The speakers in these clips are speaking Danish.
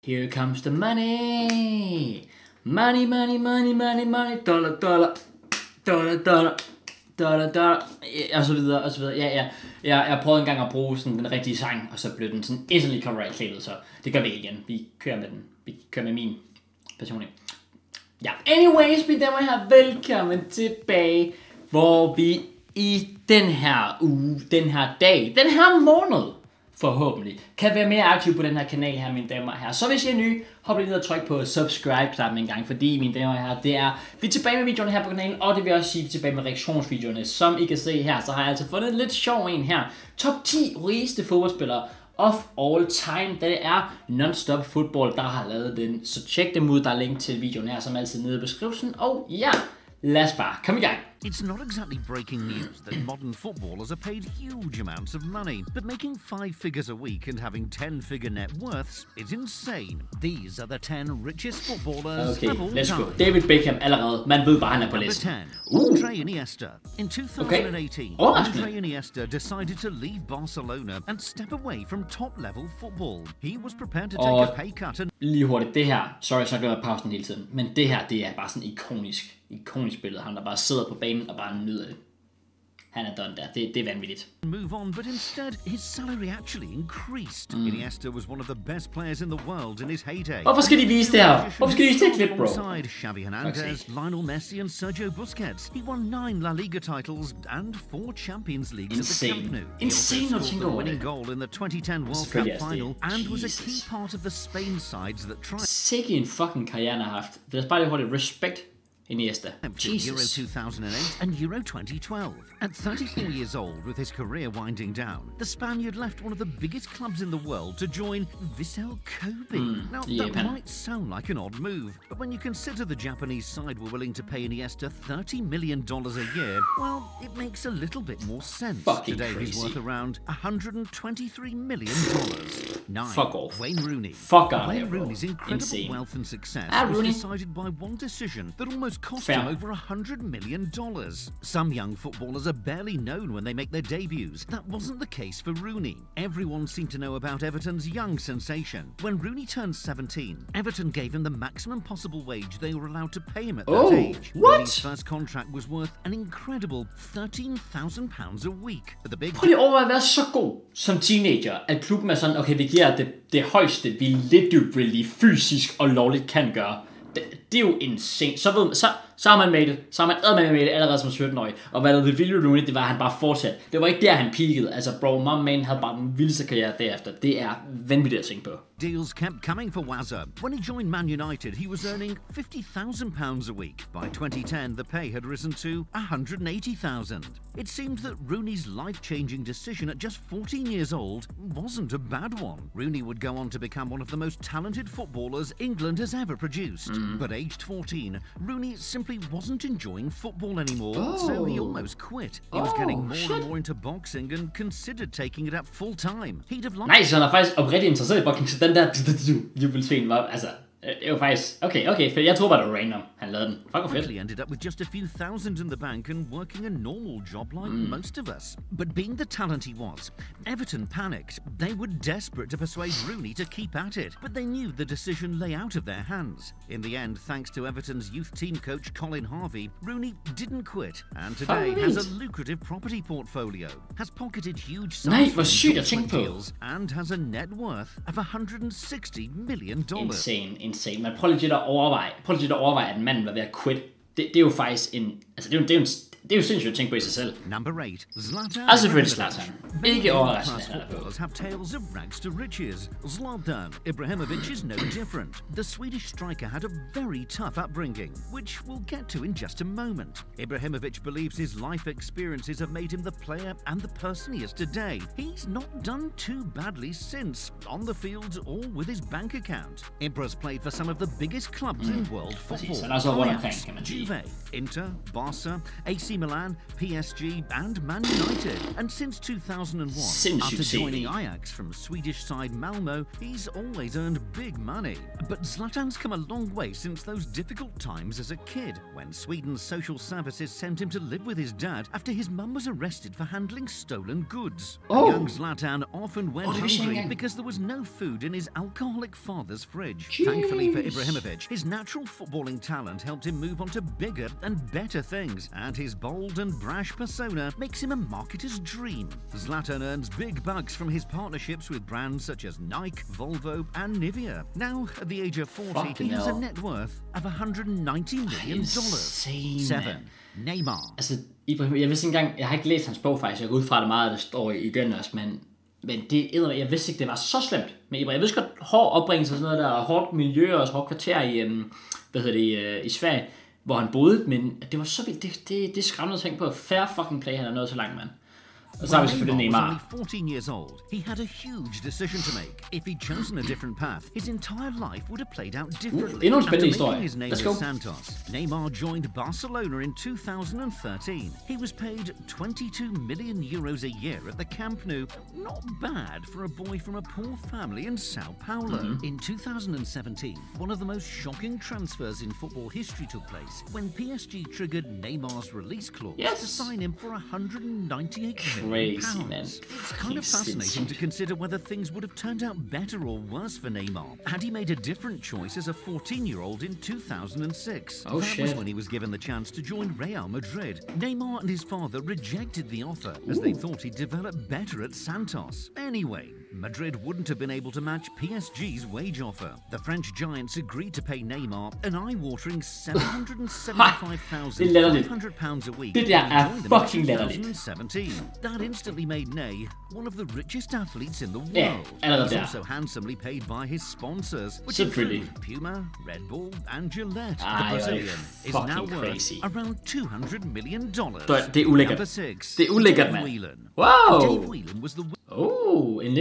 Here comes the money. Money, money, money, money, money. Dollar, dollar. Dollar, dollar. Dollar, dollar. Og så videre, og så videre. Ja. Jeg prøvede engang at bruge sådan den rigtige sang, og så blev den sådan instantly copyright-klædet, så det gør vi ikke igen. Vi kører med den. Vi kører med min personlige. Ja, anyways, mine damer og herrer, velkommen tilbage, hvor vi i den her uge, den her dag, den her måned, forhåbentlig, kan være mere aktiv på den her kanal her, mine damer og herrer. Så hvis I er nye, hop lige ned og tryk på subscribe-knappen en gang, fordi, mine damer og herrer, vi er tilbage med videoerne her på kanalen, og det vil også sige, vi er tilbage med reaktionsvideoerne. Som I kan se her, så har jeg altså fundet en lidt sjov en her. Top 10 rigeste fodboldspillere of all time. Det er Non-Stop Football, der har lavet den. Så tjek dem ud, der er link til videoen her, som altid nede i beskrivelsen. Og ja, lad os bare komme i gang. It's not exactly breaking news that modern footballers are paid huge amounts of money, but making 5 figures a week and having 10-figure net worths is insane. These are the 10 richest footballers of all let's time. go. David Beckham allerede. Man ved bare, han er på listen. Number 10, Andre Iniesta. In 2018, Andre Iniesta decided to leave Barcelona and step away from top-level football. He was prepared to take a pay cut and... Lige hurtigt, det her, sorry, så gør jeg pausen hele tiden, men det her, det er bare sådan ikonisk billede. Han der bare sidder på banen og bare nyder det. Han er done der. Det er vanvittigt. Move on, but instead his salary actually increased. Iniesta was one of the best players in the world in his heyday. Hvorfor skal de vise det her? Hvorfor skal de vise det klip, bro? Alongside Xavi Hernandez, Lionel Messi and Sergio Busquets, he won 9 La Liga titles and 4 Champions Leagues at the Camp Nou. Insane når du tænker over det. Winning goal in the 2010 World Cup final and was a key part of the Spain sides that tried. Sikke en fucking karriere han har haft. Lad os bare lige hurtigt respekt. Iniesta. Jesus. Euro 2008 and Euro 2012. At 34 years old, with his career winding down, the Spaniard left one of the biggest clubs in the world to join Vissel Kobe. Now, that might sound like an odd move, but when you consider the Japanese side were willing to pay Iniesta $30 million a year, well, it makes a little bit more sense. Today he's worth around $123 million. 9. Fuck off. Wayne Rooney. Fuck off. Wayne Rooney's incredible wealth and success was decided by one decision that almost cost him over $100 million. Some young footballers are barely known when they make their debuts. That wasn't the case for Rooney. Everyone seemed to know about Everton's young sensation. When Rooney turned 17, Everton gave him the maximum possible wage they were allowed to pay him at that age. Rooney's first contract was worth an incredible £13,000 a week. At the big... Prøv lige over at være så god som teenager, at klubben er sådan, okay, vi giver det højeste, vi literally fysisk og lovligt kan gøre. Det er jo insane. Så har man med det. Så har man med det allerede som 17-årig. Og hvad der det vilde Rooney, det var, at han bare fortsatte. Det var ikke der, han peakede. Altså, bro, my man havde bare den vildeste karriere derefter. Det er vanvittigt at tænke på. Deals kept coming for Wazza. When he joined Man United, he was earning £50,000 a week. By 2010, the pay had risen to $180,000. It seemed that Rooney's life-changing decision at just 14 years old wasn't a bad one. Rooney would go on to become one of the most talented footballers England has ever produced. But aged 14, Rooney simply wasn't enjoying football anymore, so he almost quit. He was getting more and more into boxing and considered taking it up full-time. He'd have liked... Nice, han er faktisk oprigtigt interesseret i boxing, så den der jubelsvin var, altså... Det var faktisk... Okay, for jeg tror bare, det var random. Han lavede den. Fuck, fedt. He ended up with just a few thousand in the bank and working a normal job like most of us. But being the talent he was, Everton panicked. They were desperate to persuade Rooney to keep at it, but they knew the decision lay out of their hands. In the end, thanks to Everton's youth team coach Colin Harvey, Rooney didn't quit and today has a lucrative property portfolio, has pocketed huge sums from deals and has a net worth of $160 million. Insane. Men prøv lige at overveje, at manden var ved at quit. Det er jo faktisk en... Altså, det er jo sindssygt at tænke på i sig selv. Number 8, Zlatan. Altså selvfølgelig Zlatan. Ikke overraskende. Footballers have tales of rags to riches. Zlatan Ibrahimovic is no different. The Swedish striker had a very tough upbringing, which we'll get to in just a moment. Ibrahimovic believes his life experiences have made him the player and the person he is today. He's not done too badly since, on the field or with his bank account. Ibra's played for some of the biggest clubs in world football. Ajax, Juve, Inter, Barca, AC Milan, PSG and Man United. And since 2001, after joining Ajax from Swedish side Malmo, he's always earned big money. But Zlatan's come a long way since those difficult times as a kid, when Sweden's social services sent him to live with his dad after his mum was arrested for handling stolen goods. Young Zlatan often went hungry because there was no food in his alcoholic father's fridge. Thankfully for Ibrahimovic, his natural footballing talent helped him move on to bigger and better things, and his bold and brash persona makes him a marketer's dream. Zlatan earns big bucks from his partnerships with brands such as Nike, Volvo and Nivea. Now, at the age of 40, he has a net worth of $190 million. 7. Neymar. Altså, Ibrahim, jeg vidste ikke engang, jeg har ikke læst hans bog faktisk, jeg går ud fra det meget, der står i den også, men det, jeg vidste ikke, det var så slemt med Ibrahim. Jeg vidste godt, hård opbringelse og sådan noget der, og hårdt miljø og hårdt kvarter i Sverige, hvor han boede, men det var så vildt, det skræmmende at tænke på, fair fucking play, han er nået så langt, mand. Og så har vi selvfølgelig Neymar. When Neymar was only 14 years old, he had a huge decision to make. If he'd chosen a different path, his entire life would have played out differently. After making his name at Santos, Neymar joined Barcelona in 2013. He was paid 22 million euros a year at the Camp Nou. Not bad for a boy from a poor family in Sao Paulo. In 2017, one of the most shocking transfers in football history took place when PSG triggered Neymar's release clause to sign him for 198 million. Crazy, man. It's kind of fascinating to consider whether things would have turned out better or worse for Neymar had he made a different choice as a 14-year-old in 2006. That was when he was given the chance to join Real Madrid. Neymar and his father rejected the offer as they thought he'd develop better at Santos. Anyway, Madrid wouldn't have been able to match PSG's wage offer. The French giants agreed to pay Neymar an eye-watering £775,500 a week. Det der er fucking latterligt. That instantly made Ney one of the richest athletes in the world. He's also handsomely paid by his sponsors, which include Puma, Red Bull and Gillette. The Brazilian is now worth around $200 million. Det er ulækkert. Det er ulækkert, mand. Wow! Dave Whelan was the... en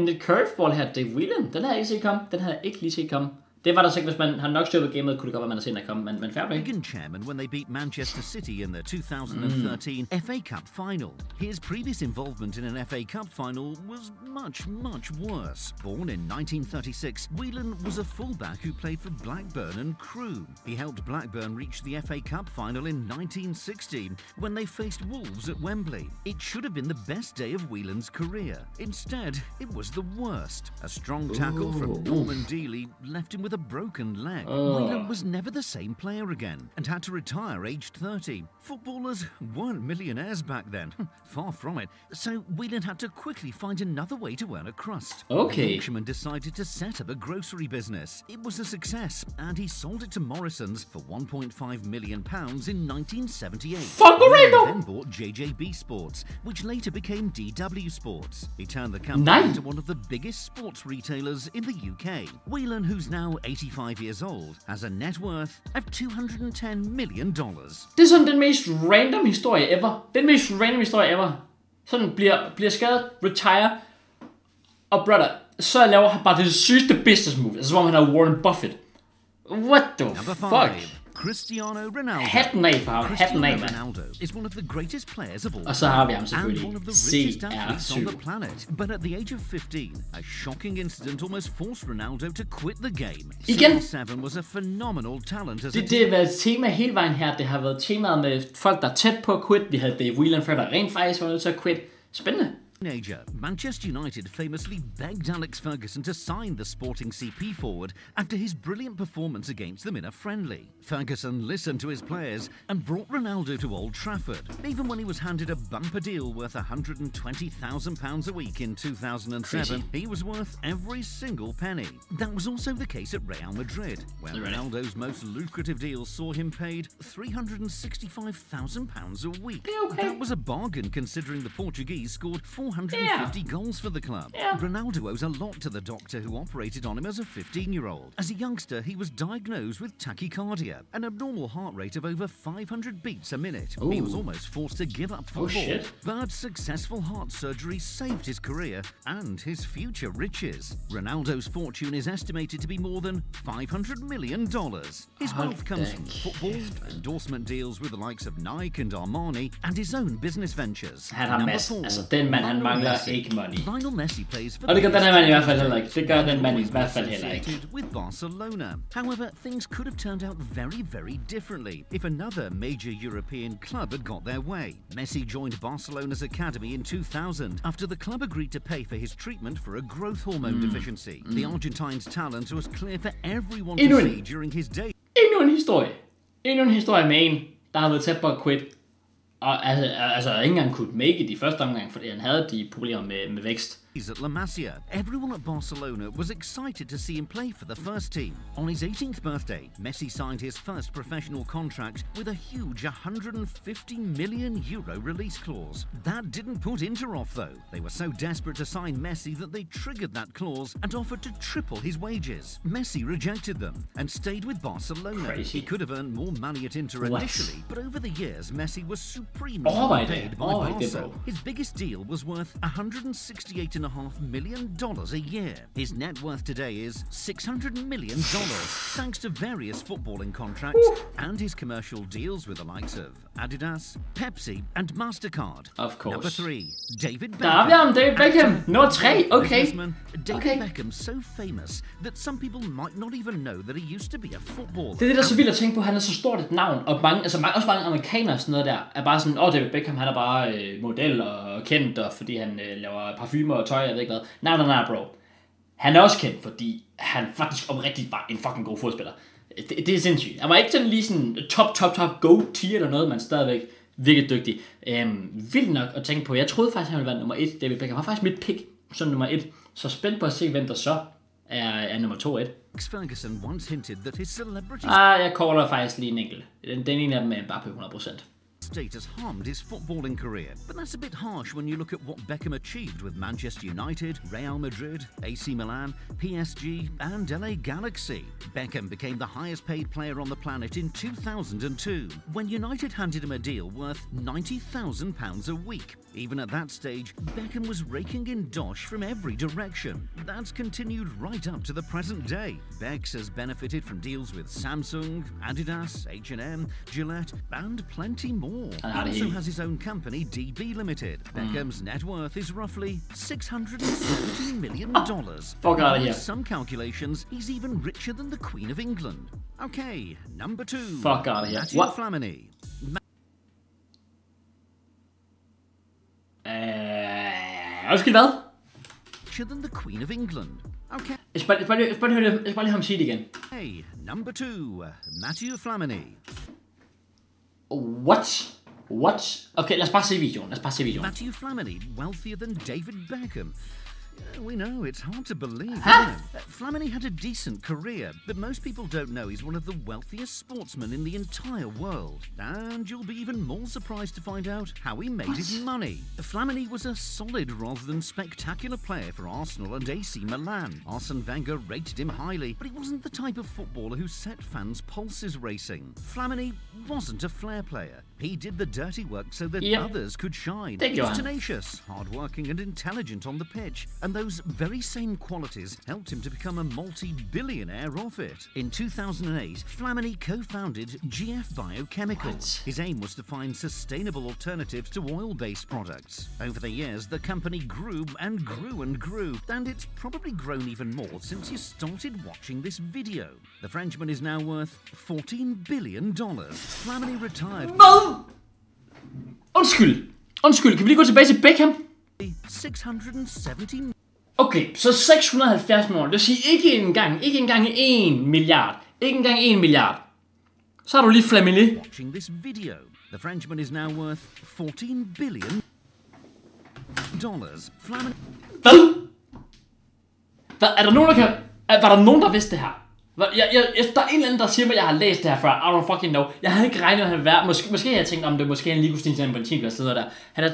lidt curveball her. Dave Whelan, den havde jeg ikke set komme. Den havde jeg ikke lige set komme. Det var der sikkert, hvis man har nok styr på gamet, kunne det godt være, man har set der komme, men fair play. Wigan chairman when they beat Manchester City in the 2013 FA Cup final. His previous involvement in an FA Cup final was much worse. Born in 1936, Whelan was a fullback who played for Blackburn and Crewe. He helped Blackburn reach the FA Cup final in 1916 when they faced Wolves at Wembley. It should have been the best day of Whelan's career. Instead, it was the worst. A strong tackle from Norman Dealey left him with a broken leg. Whelan was never the same player again and had to retire aged 30. Footballers weren't millionaires back then. Far from it. So Whelan had to quickly find another way to earn a crust. The Yorkshireman decided to set up a grocery business. It was a success and he sold it to Morrison's for £1.5 million in 1978. He then bought JJB Sports, which later became DW Sports. He turned the company into one of the biggest sports retailers in the UK. Whelan, who's now 85 years old, has a net worth of $210 million. Det er sådan den mest random historie ever. Den mest random historie ever. Sådan bliver skadet, retire, og brother, så laver han bare det sygeste business move. Altså som om han er Warren Buffett. What the fuck? Cristiano Ronaldo. Hatten af for ham. Hatten af, man. Ronaldo is one of the greatest players of all time. Og så har vi ham selvfølgelig. And one of the richest athletes on the planet. But at the age of 15, a shocking incident almost forced Ronaldo to quit the game. Igen. CR7 was a phenomenal talent as det har været tema hele vejen her. Det har været temaet med folk, der er tæt på at quit. Vi havde Dave Whelan før, der rent faktisk var nødt til at quit. Spændende. Teenager, Manchester United famously begged Alex Ferguson to sign the Sporting CP forward after his brilliant performance against them in a friendly. Ferguson listened to his players and brought Ronaldo to Old Trafford. Even when he was handed a bumper deal worth £120,000 a week in 2007, he was worth every single penny. That was also the case at Real Madrid, where Ronaldo's most lucrative deal saw him paid £365,000 a week. That was a bargain considering the Portuguese scored 4 450 goals for the club. Ronaldo owes a lot to the doctor who operated on him as a 15-year-old. As a youngster, he was diagnosed with tachycardia, an abnormal heart rate of over 500 beats a minute. He was almost forced to give up football. But successful heart surgery saved his career and his future riches. Ronaldo's fortune is estimated to be more than $500 million. His wealth comes from football, endorsement deals with the likes of Nike and Armani, and his own business ventures. Number 4. Altså, den mand, han mangler ikke money. Lionel Messi plays for og det gør den her mand i hvert fald heller ikke. Det gør den mand i hvert fald heller ikke. With Barcelona. However, things could have turned out very, very differently if another major European club had got their way. Messi joined Barcelona's academy in 2000 after the club agreed to pay for his treatment for a growth hormone deficiency. The Argentine's talent was clear for everyone to see during his day. Endnu en historie med en, der har været tæt på at quit. Og altså ikke engang kunne make it i første omgang, fordi han havde de problemer med vækst. At La Masia, everyone at Barcelona was excited to see him play for the first team. On his 18th birthday, Messi signed his first professional contract with a huge €150 million release clause. That didn't put Inter off though. They were so desperate to sign Messi that they triggered that clause and offered to triple his wages. Messi rejected them and stayed with Barcelona. Crazy. He could have earned more money at Inter initially, but over the years, Messi was supremely paid by Barca. His biggest deal was worth $168.5 million a year. His net worth today is $600 million, thanks to various footballing contracts and his commercial deals with the likes of Adidas, Pepsi, and MasterCard. Of course. Number 3, David Beckham. Der er vi om David Beckham. Nummer 3, okay. David Beckham so famous that some people might not even know that he used to be a footballer. Det er det, der er så vildt at tænke på. Han er så stort et navn, og også mange amerikanere og sådan noget der, er bare sådan, David Beckham, han er bare model og kendt, og fordi han laver parfumer og tøj, jeg ved ikke hvad. Nej, bro. Han er også kendt, fordi han faktisk oprigtigt var en fucking god fodspiller. Det er sindssygt. Han var ikke sådan lige sådan top go-tier eller noget, men stadigvæk virkelig dygtig. Vildt nok at tænke på. Jeg troede faktisk, han ville være nummer 1. David Beckham var faktisk mit pick som nummer 1. Så spændt på at se, hvem der så er nummer 2 1. Ferguson once hinted that his celebrity jeg caller faktisk lige en enkelt. Den ene af dem er bare på 100%. status harmed his footballing career, but that's a bit harsh when you look at what Beckham achieved with Manchester United, Real Madrid, AC Milan, PSG and LA Galaxy. Beckham became the highest paid player on the planet in 2002, when United handed him a deal worth £90,000 a week. Even at that stage, Beckham was raking in dosh from every direction. That's continued right up to the present day. Becks has benefited from deals with Samsung, Adidas, H&M, Gillette and plenty more. He also has his own company, DB Limited. Beckham's net worth is roughly $670 million. Fuck out of here. By some calculations, he's even richer than the Queen of England. Okay, number 2. Fuck out of here. Matthew Flamini. Undskyld, hvad? Richer than the Queen of England. Okay. Jeg skal bare lige ham sige det igen. Hey, number 2. Matthew Flamini. What? Okay, lad os bare se videoen. Matthew Flamini, wealthier than David Beckham. We know, it's hard to believe. Flamini had a decent career, but most people don't know he's one of the wealthiest sportsmen in the entire world. And you'll be even more surprised to find out how he made his money. Flamini was a solid rather than spectacular player for Arsenal and AC Milan. Arsene Wenger rated him highly, but he wasn't the type of footballer who set fans' pulses racing. Flamini wasn't a flair player. He did the dirty work so that others could shine. He was tenacious, hard-working and intelligent on the pitch, and those very same qualities helped him to become a multi-billionaire off it. In 2008, Flamini co-founded GF Biochemicals. His aim was to find sustainable alternatives to oil-based products. Over the years, the company grew and grew and grew, and it's probably grown even more since you started watching this video. The Frenchman is now worth $14 billion. Flamini retired... Undskyld, kan vi lige gå tilbage til Beckham? 670... Okay, så 670 millioner, det vil sige ikke engang 1 milliard. Ikke engang 1 milliard. Så har du lige Flamini. Watching this video. The Frenchman is now worth $14 billion. Flamini... Hvad? Er der nogen, der kan... Var der nogen, der vidste det her? Der er en eller anden, der siger mig, at jeg har læst det her før. I don't fucking know. Jeg havde ikke regnet, at han ville være... Måske havde jeg tænkt, om det måske en lige kunne snige til en benzinplads der. Han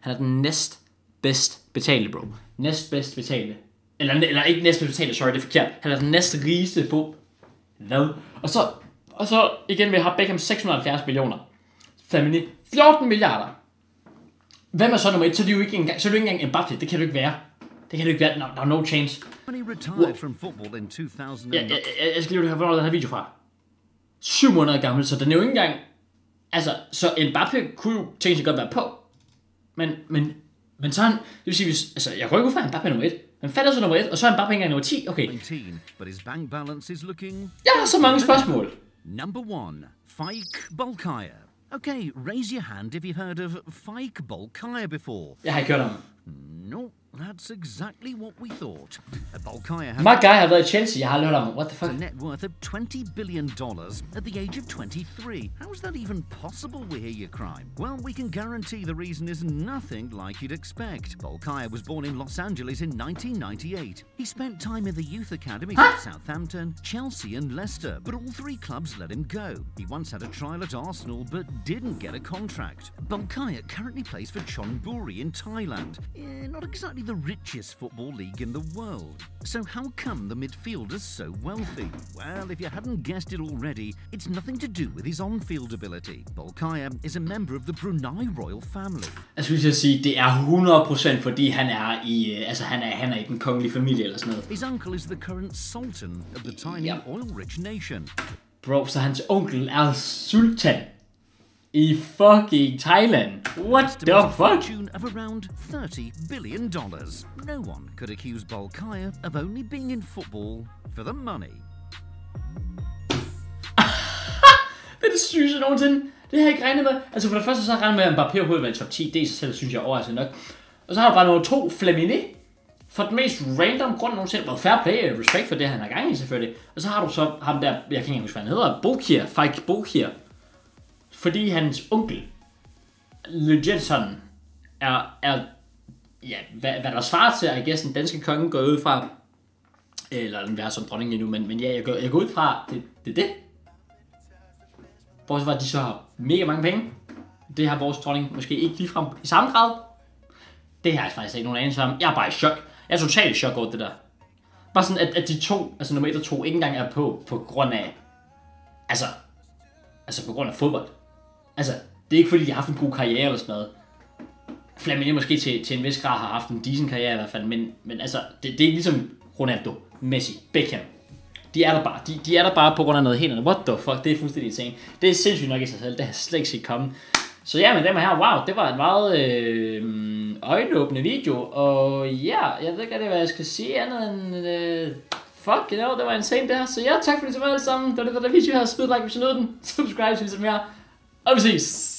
er den næst bedst betalte, bro. Næst bedst betalte. Eller ikke næst bedst betalte, sorry, det er forkert. Han er den næst rigeste Hvad? Og så igen, vi har Beckham 670 millioner. Family 14 milliarder. Hvem er så nummer 1? Så er du ikke engang Mbappé. Det kan du ikke være. Det kan du ikke være. No, no chance. Jeg skal lige høre, hvornår den her video fra. 7 måneder gammel, så den er jo ikke engang... Altså, så Mbappé kunne jo tænke sig godt være på. Men så han... Det vil sige, hvis... Altså, jeg går ikke ud fra, Mbappé nummer 1. Men fatter så nummer 1, og så er Mbappé ikke engang nummer 10. Okay. Jeg har så mange spørgsmål. Number 1, Fike Bolkaya. Okay, raise your hand if you've heard of Fike Bolkaya before. Jeg har ikke hørt om. No, that's exactly what we thought. Bolkaya has My guy har været i Chelsea. Jeg har aldrig hørt om. What the fuck? a net worth of $20 billion at the age of 23. How is that even possible, we hear your crime? Well, we can guarantee the reason is nothing like you'd expect. Bolkaya was born in Los Angeles in 1998. He spent time in the youth academies at Southampton, Chelsea and Leicester, but all 3 clubs let him go. He once had a trial at Arsenal, but didn't get a contract. Bolkaya currently plays for Chonburi in Thailand. Not exactly the richest football league in the world. So how come the midfielder's so wealthy? Well, if you hadn't guessed it already, it's nothing to do with his on-field ability. Bolkaya is a member of the Brunei royal family. Jeg skulle lige sige, det er 100% fordi han er i, han er i den kongelige familie eller sådan noget. His uncle is the current sultan of the tiny oil-rich nation. Bro, så hans onkel er sultan i fucking Thailand. What the fuck? Fortune of around $30 billion. No one could accuse Bolkaya of only being in football for the money. Det er det sygeste nogensinde. Det har jeg ikke regnet med. Altså for det første så har jeg regnet med, at Mbappé overhovedet var i top 10. Det i sig selv synes jeg overraskende nok. Og så har du bare nogle 2 Flaminé. For den mest random grund nogensinde. Well, fair play, respekt for det, han har gang i selvfølgelig. Og så har du så ham der, jeg kan ikke huske, hvad han hedder. Bolkir, Fike Bolkir. Fordi hans onkel, legit sådan, er ja, hvad der svarer til, at den danske konge går ud fra, eller den være som dronning endnu, men ja, jeg går ud fra, det. Bortset fra, at de så har mega mange penge. Det har vores dronning måske ikke ligefrem i samme grad. Det har jeg faktisk ikke nogen anelse om. Jeg er bare i chok. Jeg er totalt i chok over det der. Bare sådan, at de to, altså nummer 1 og 2, ikke engang er på grund af, altså på grund af fodbold. Altså, det er ikke fordi, de har haft en god karriere eller sådan noget. Flaminé måske til en vis grad har haft en decent karriere i hvert fald, men altså, det er ikke ligesom Ronaldo, Messi, Beckham. De er der bare. De er der bare på grund af noget helt andet. What the fuck, det er fuldstændig insane. Det er sindssygt nok i sig selv, det har jeg slet ikke set komme. Så ja, men dem her, wow, det var en meget øjenåbende video, og ja, jeg ved ikke, hvad jeg skal sige andet end, fuck, det var insane det her. Så ja, tak fordi I så meget alle sammen. Det var det for den video her. Smid like, hvis I nød den. Subscribe, hvis I vil se mere. Og vi ses.